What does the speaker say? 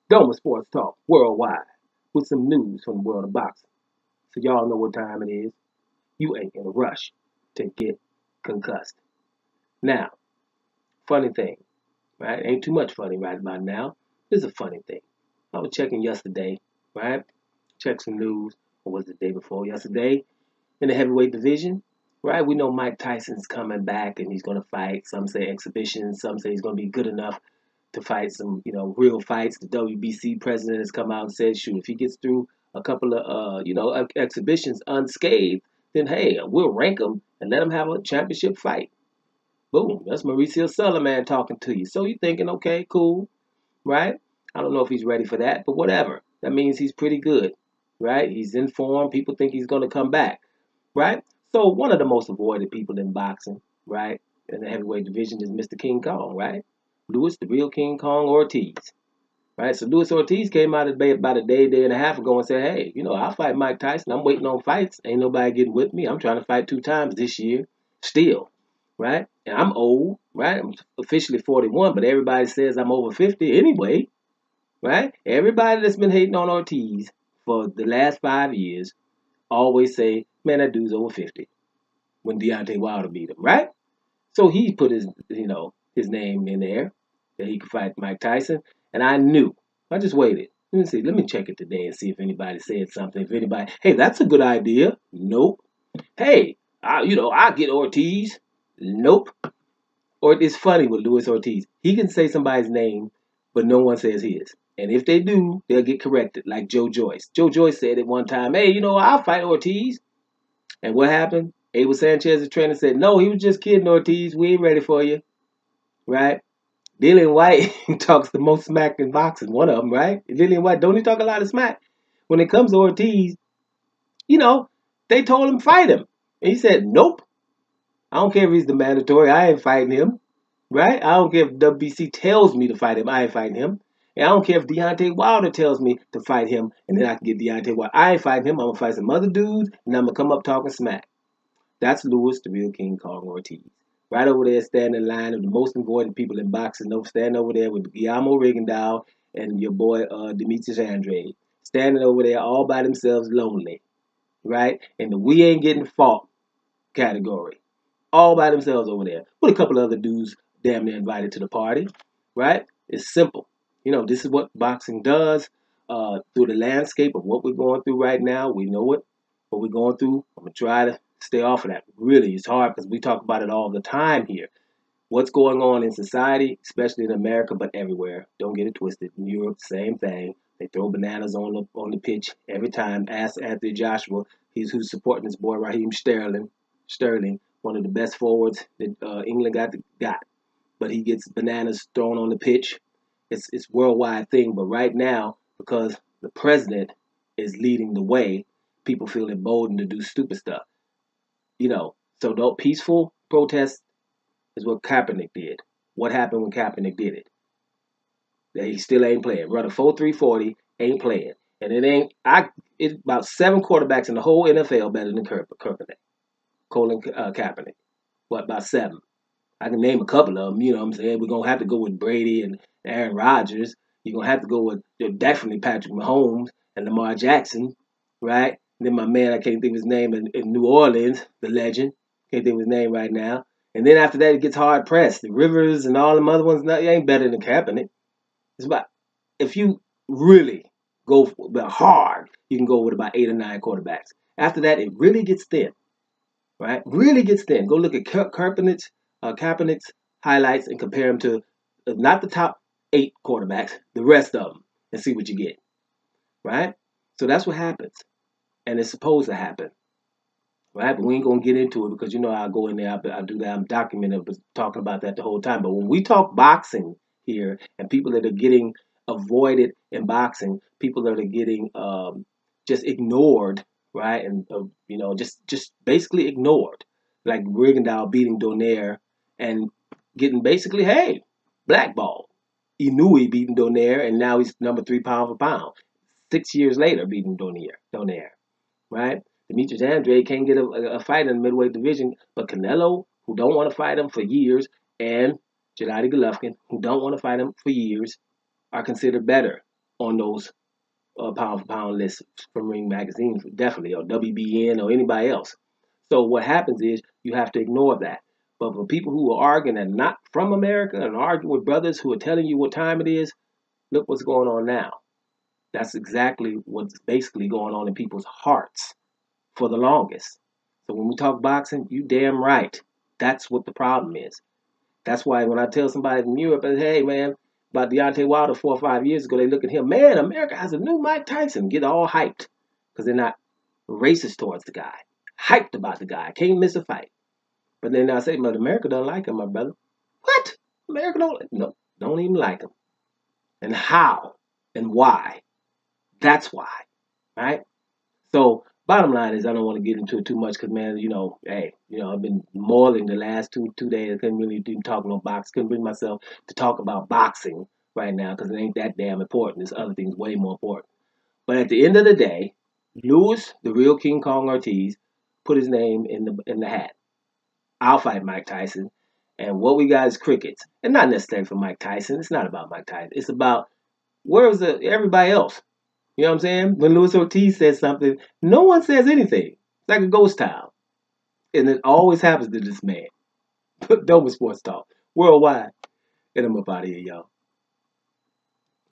Doma Sports Talk worldwide with some news from the world of boxing. So y'all know what time it is. You ain't in a rush to get concussed. Now, funny thing, right? Ain't too much funny right about now. This is a funny thing. I was checking yesterday, right? Check some news. Or was it the day before yesterday? In the heavyweight division, right? We know Mike Tyson's coming back and he's going to fight. Some say exhibition. Some say he's going to be good enough to fight some, real fights. The WBC president has come out and said, shoot, if he gets through a couple of, exhibitions unscathed, then hey, we'll rank him and let him have a championship fight. Boom, that's Mauricio Sulaimán talking to you. So you're thinking, okay, cool, right? I don't know if he's ready for that, but whatever. That means he's pretty good, right? He's in form. People think he's going to come back, right? So one of the most avoided people in boxing, right, in the heavyweight division is Mr. King Kong, right? Louis, the real King Kong Ortiz, right? So Louis Ortiz came out about a day and a half ago and said, hey, I'll fight Mike Tyson. I'm waiting on fights. Ain't nobody getting with me. I'm trying to fight 2 times this year still, right? And I'm old, right? I'm officially 41, but everybody says I'm over 50 anyway, right? Everybody that's been hating on Ortiz for the last 5 years always say, man, that dude's over 50 when Deontay Wilder beat him, right? So he put his name in there that he could fight Mike Tyson. And I just waited. Let me check it today and see if anybody said something. If anybody, hey, that's a good idea. Nope. Hey, I get Ortiz. Nope. Or it's funny with Luis Ortiz. He can say somebody's name, but no one says his. And if they do, they'll get corrected, like Joe Joyce. Joe Joyce said at one time, hey, I'll fight Ortiz. And what happened? Abel Sanchez, the trainer, said, no, he was just kidding, Ortiz. We ain't ready for you. Right? Dillian White talks the most smack in boxing, one of them, right? Dillian White, don't he talk a lot of smack? When it comes to Ortiz, they told him fight him. And he said, nope. I don't care if he's the mandatory. I ain't fighting him. Right? I don't care if WBC tells me to fight him. I ain't fighting him. And I don't care if Deontay Wilder tells me to fight him and then I can get Deontay Wilder. I ain't fighting him. I'm going to fight some other dudes and I'm going to come up talking smack. That's Louis, the real King Kong Ortiz. Right over there, standing in line of the most avoided people in boxing. Standing over there with Guillermo Rigondeaux and your boy Demetrius Andrade. Standing over there all by themselves, lonely. Right? In the we ain't getting fought category. All by themselves over there. With a couple of other dudes damn near invited to the party. Right? It's simple. This is what boxing does through the landscape of what we're going through right now. We know it. What we're going through. I'm going to try to stay off of that. Really, it's hard because we talk about it all the time here. What's going on in society, especially in America, but everywhere. Don't get it twisted. In Europe, same thing. They throw bananas on the pitch every time. Ask Anthony Joshua. He's who's supporting his boy Raheem Sterling, one of the best forwards that England got. But he gets bananas thrown on the pitch. It's worldwide thing. But right now, because the president is leading the way, people feel emboldened to do stupid stuff. So don't peaceful protest is what Kaepernick did. What happened when Kaepernick did it? That he still ain't playing. Run a 4.340, ain't playing. And it's about 7 quarterbacks in the whole NFL better than Colin Kaepernick. What, about 7? I can name a couple of them, what I'm saying? We're going to have to go with Brady and Aaron Rodgers. You're going to have to go with definitely Patrick Mahomes and Lamar Jackson, right? And then my man, I can't think of his name, in New Orleans, the legend. Can't think of his name right now. And then after that, it gets hard pressed. The Rivers and all them other ones, it ain't better than Kaepernick. It's about, if you really go hard, you can go with about 8 or 9 quarterbacks. After that, it really gets thin, right? Really gets thin. Go look at Kaepernick's highlights and compare them to not the top 8 quarterbacks, the rest of them, and see what you get, right? So that's what happens, and it's supposed to happen, right? But we ain't gonna get into it because I'll go in there, I do that, I'm documenting, but talking about that the whole time. But when we talk boxing here, and people that are getting avoided in boxing, people that are getting just ignored, right? And just basically ignored, like Rigondeaux beating Donaire and getting basically, hey, blackballed. Inouye beating Donaire, and now he's number 3 pound for pound. 6 years later, beating Donaire, right? Demetrius Andrade can't get a fight in the middleweight division, but Canelo, who don't want to fight him for years, and Gennady Golovkin, who don't want to fight him for years, are considered better. on those pound for pound lists from Ring Magazine, definitely, or WBN or anybody else. So what happens is you have to ignore that. But for people who are arguing and not from America and arguing with brothers who are telling you what time it is, look what's going on now. That's exactly what's basically going on in people's hearts for the longest. So when we talk boxing, you damn right. That's what the problem is. That's why when I tell somebody in Europe, hey man, about Deontay Wilder 4 or 5 years ago, they look at him, man, America has a new Mike Tyson, get all hyped because they're not racist towards the guy, hyped about the guy, can't miss a fight. But then I say, but America don't like him, my brother. What? America don't even like him. And how and why? That's why, right? So bottom line is I don't want to get into it too much because man, hey, I've been moiling the last two days. I couldn't really even talk no box. Couldn't bring myself to talk about boxing right now because it ain't that damn important. There's other things way more important. But at the end of the day, Lewis, the real King Kong Ortiz, put his name in the hat. I'll fight Mike Tyson. And what we got is crickets. And not necessarily for Mike Tyson. It's not about Mike Tyson. It's about where's everybody else? You know what I'm saying? When Luis Ortiz says something, no one says anything. It's like a ghost town. And it always happens to this man. Dover Sports Talk. Worldwide. And I'm up out of here, y'all.